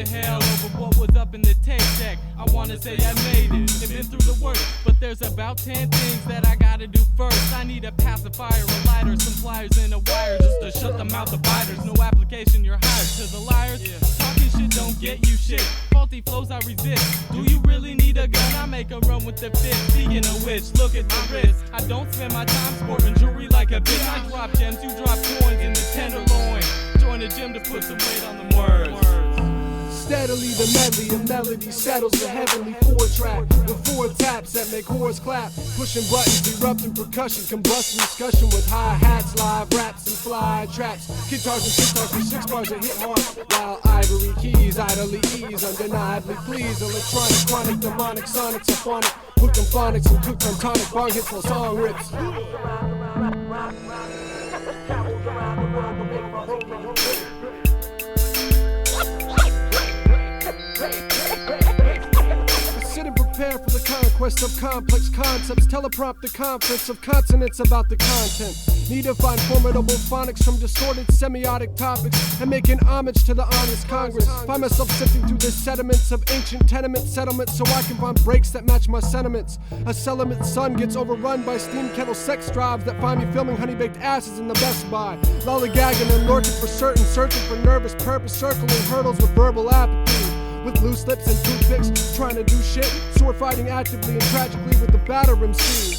to hell over what was up in the tape deck. I wanna say I made it and been through the work, but there's about 10 things that I gotta do first. I need a pacifier, a lighter, some pliers and a wire just to shut the mouth of biters. No application, you're hired. To the liars, talking shit don't get you shit. Faulty flows I resist. Do you really need a gun? I make a run with the fist. Speaking of which, look at my wrist. I don't spend my time sporting jewelry like a bitch. I drop gems, you drop coins in the tenderloin. Join the gym to put some weight on them words. Steadily the medley of melody settles the heavenly 4-track with 4 taps that make whores clap. Pushing buttons, erupting percussion, combusting discussion with hi-hats, live raps and fly traps. Guitars and guitars with 6 bars that hit hard, while ivory keys idly ease, undeniably please. Electronic, chronic, demonic, sonic, symphonic, hooked on phonics and cooked on tonic, bong hits while song rips. Sit and prepare for the conquest of complex concepts. Teleprompt the conference of consonants about the content. Need to find formidable phonics from distorted semiotic topics and making homage to the honest Congress. Find myself sifting through the sediments of ancient tenement settlements so I can find breaks that match my sentiments. A celibate son gets overrun by steam kettle sex drives that find me filming honey-baked asses in the Best Buy. Lollygagging and lurking for certain, searching for nervous purpose, circling hurdles with verbal apathy. With loose lips and toothpicks, trying to do shit, sword fighting actively and tragically with the batter MC.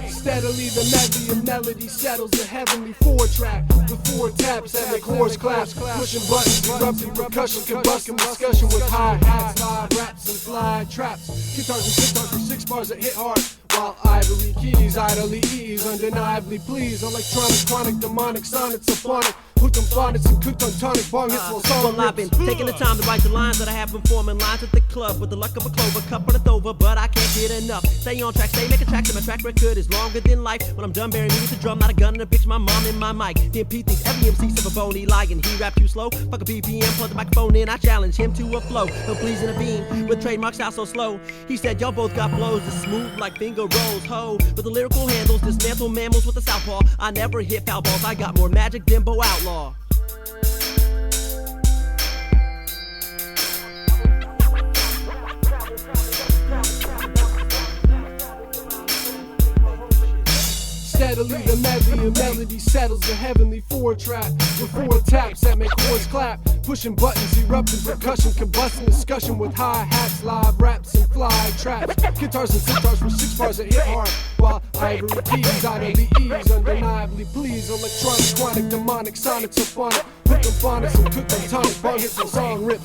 Steadily the medley of melody settles the heavenly 4-track with 4 taps that make whores clap. Pushing buttons, erupting percussion, combusting discussion with hi-hats, live raps and fly traps. Guitars and guitars for 6 bars that hit hard, while ivory keys idly ease, undeniably please. Electronic, chronic, demonic, sonic, symphonic, hooked on phonics and cooked on tonic, bong hits while song Well, I've been taking the time to write the lines that I have been forming lines at the club with the luck of a clover, cup on it over, but I can't get enough. Stay on track, stay making tracks, and my track record is longer than life. When I'm done burying me with the drum, not a gun and a bitch, my mom and my mic. The MP thinks every MC's of a bony lying. He rap too slow, fuck a BPM, plug the microphone in, I challenge him to a flow. He'll please intervene with trademarks out so slow. He said y'all both got flows that's smooth like finger rolls, ho. With the lyrical handles, dismantle mammals with a southpaw. I never hit foul balls, I got more magic than Bo Outlaw. Steadily the medley of melody settles the heavenly 4-track with 4 taps that make whores clap. Pushing buttons, erupting percussion, combusting discussion with hi-hats, live raps and fly traps. Guitars and sitars for 6 bars that hit hard, while ivory keys idly ease, undeniably please. Electronic, chronic, demonic, sonic, symphonic, hooked on phonics and cooked on tonic, bong hits and song rips.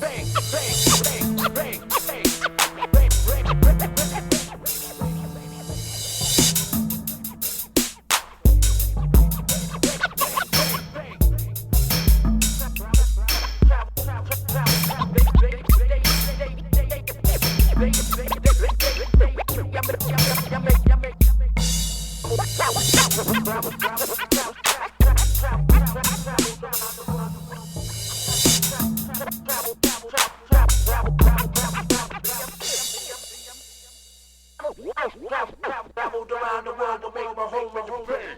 Traveled around the world to make my home in Japan.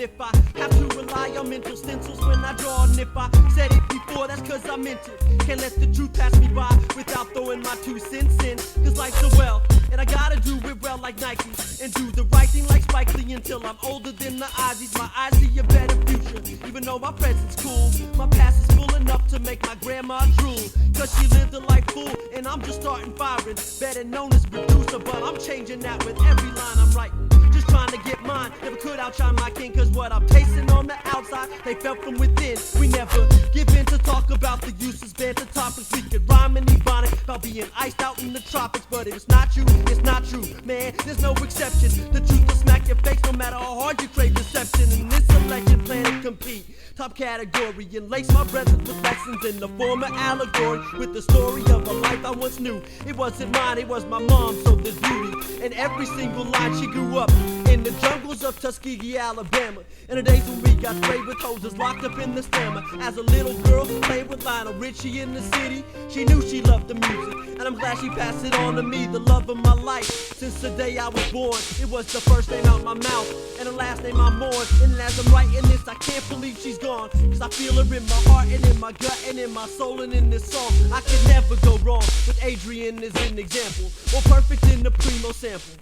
if I have to rely on mental stencils when I draw. And if I said it before, that's cause I meant it. Can't let the truth pass me by without throwing my 2 cents in. Cause life's a well, and I gotta do it well like Nike. And do the right thing like Spike Lee until I'm older than the Aussies. My eyes see a better future, even though my present's cool. My past is full enough to make my grandma drool. Cause she lived a life full, and I'm just starting firing. Better known as producer, but I'm changing that with every line I'm writing. Just trying to get mine, never could outshine my king. Cause what I'm tasting on the outside, they felt from within. We never give in to talk about the useless banter topics. We could rhyme and ebonic about being iced out in the tropics. But if it's not you, it's not true, man, there's no exception. The truth will smack your face no matter how hard you crave deception. In this election, plan to compete, top category, and lace my brethren with lessons in the form of allegory. With the story of a life I once knew. It wasn't mine, it was my mom's, so there's beauty in every single line. She grew up in the jungles of Tuskegee, Alabama, in the days when we got sprayed with hoses, locked up in the slammer. As a little girl, played with Lionel Richie in the city. She knew she loved the music, and I'm glad she passed it on to me, the love of my life. Since the day I was born, it was the first name out my mouth, and the last name I mourn. And as I'm writing this, I can't believe she's gone, cause I feel her in my heart, and in my gut, and in my soul, and in this song. I could never go wrong with Adrian as an example, or perfect in the Primo sample.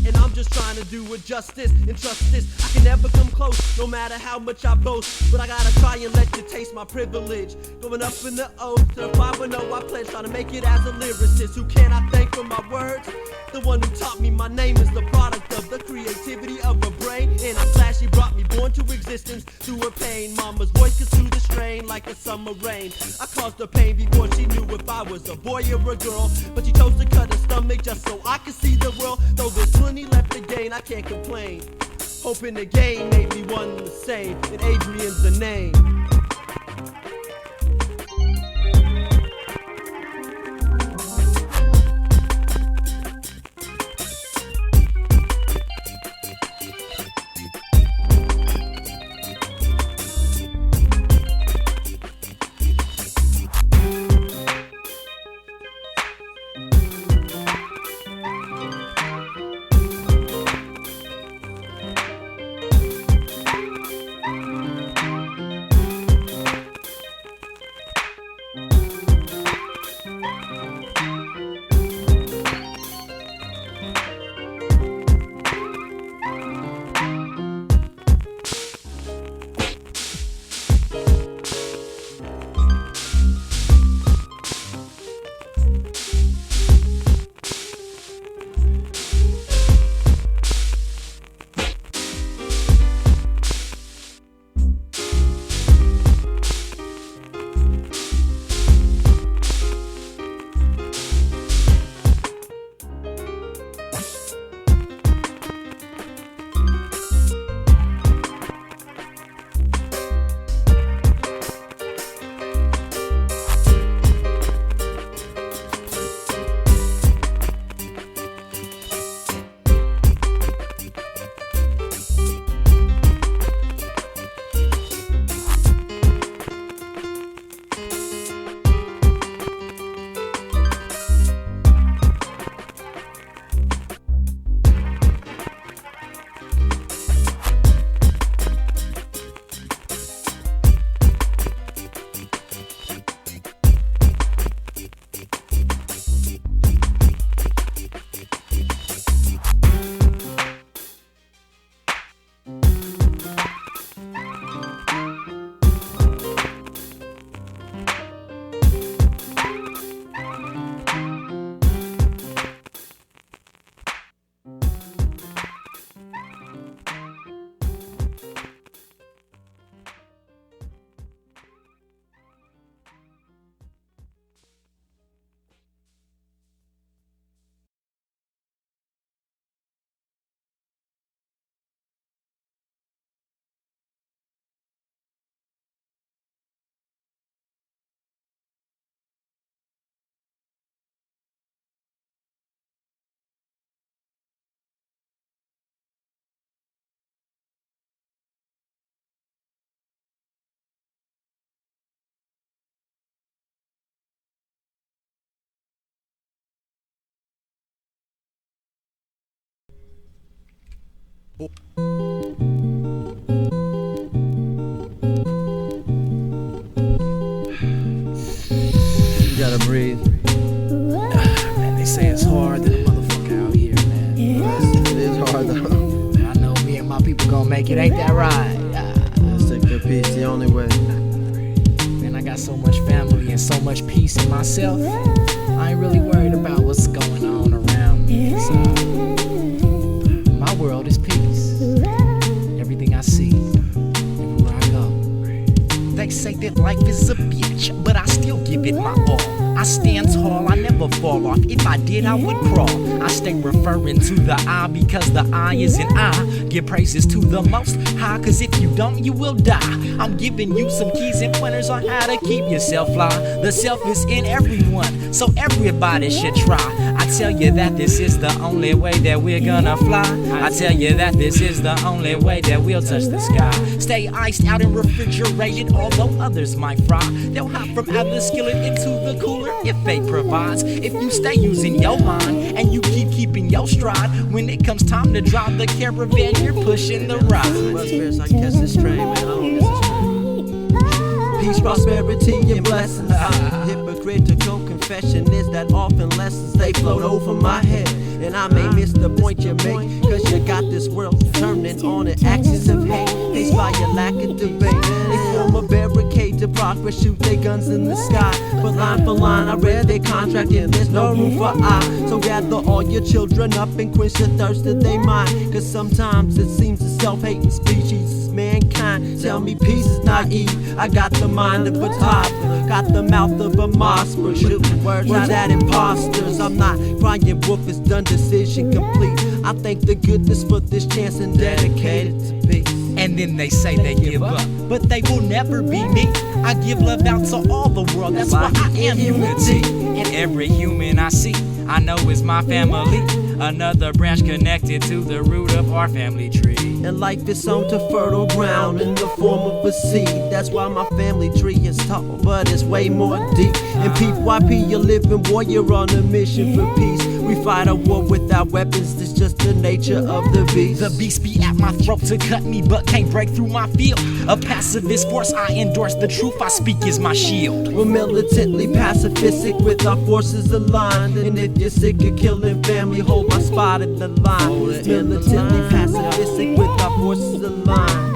And I'm just trying to do it justice and trust this. I can never come close, no matter how much I boast. But I gotta try and let you taste my privilege. Going up in the O to the 510, I pledge, trying to make it as a lyricist. Who can I thank for my words? The one who taught me my name is the product of the creativity of a brain. And I'm glad she brought me born to existence through her pain. Mama's voice could soothe the strain like a summer rain. I caused her pain before she knew if I was a boy or a girl. But she chose to cut her stomach just so I could see the world. Though there's plenty left to gain, I can't complain. Hoping the game may be one the same, and Adrian's the name. breathe. Man, they say it's hard than a motherfucker out here, man. It is hard though. I know me and my people gonna make it, ain't that right? Let's take that peace the only way. Man, I got so much family and so much peace in myself. I ain't really worried about what's going on around me. So, my world is peace. Everything I see, everywhere I go. They say that life is a bitch, but I still give it my all. I stand tall, I never fall off. If I did, I would crawl. I stay referring to the I because the I is an I. Give praises to the most high, cause if you don't, you will die. I'm giving you some keys and pointers on how to keep yourself fly. The self is in everyone, so everybody should try. I tell you that this is the only way that we're gonna fly. I tell you that this is the only way that we'll touch the sky. Stay iced out and refrigerated, although others might fry. They'll hop from out of the skillet into the cooler if fate provides. If you stay using your mind and you keeping your stride, when it comes time to drive the caravan, you're pushing the ride. I catch this train, man. I don't miss this train. Peace, prosperity, and blessings. Hypocritical confession is that often lessons they float over my head. And I may miss the point you make, cause you got this world turning on an axis of hate. Faced by your lack of debate, they form a barricade to progress, shoot their guns in the sky. But line for line, I read their contract and there's no room for I. So gather all your children up and quench the thirst of their mind. Cause sometimes it seems the self-hating species is mankind. Tell me peace is naive, I got the mind of a toddler, got the mouth of a monster, shooting words out at imposters. I'm not crying wolf, it's done, decision complete. I thank the goodness for this chance and dedicated to peace. And then they say they give up, but they will never be me. I give love out to all the world, that's why I am unity. And every human I see, I know is my family. Another branch connected to the root of our family tree. And life is sown to fertile ground in the form of a seed. That's why my family tree is tall, but it's way more deep. And PYP, a living warrior on a mission for peace. We fight a war without weapons, it's just the nature of the beast. The beast be at my throat to cut me, but can't break through my field. A pacifist force, I endorse the truth I speak is my shield. We're militantly pacifistic with our forces aligned. And if you're sick of killing family, hold my spot in the line. Militantly pacifistic with our forces aligned.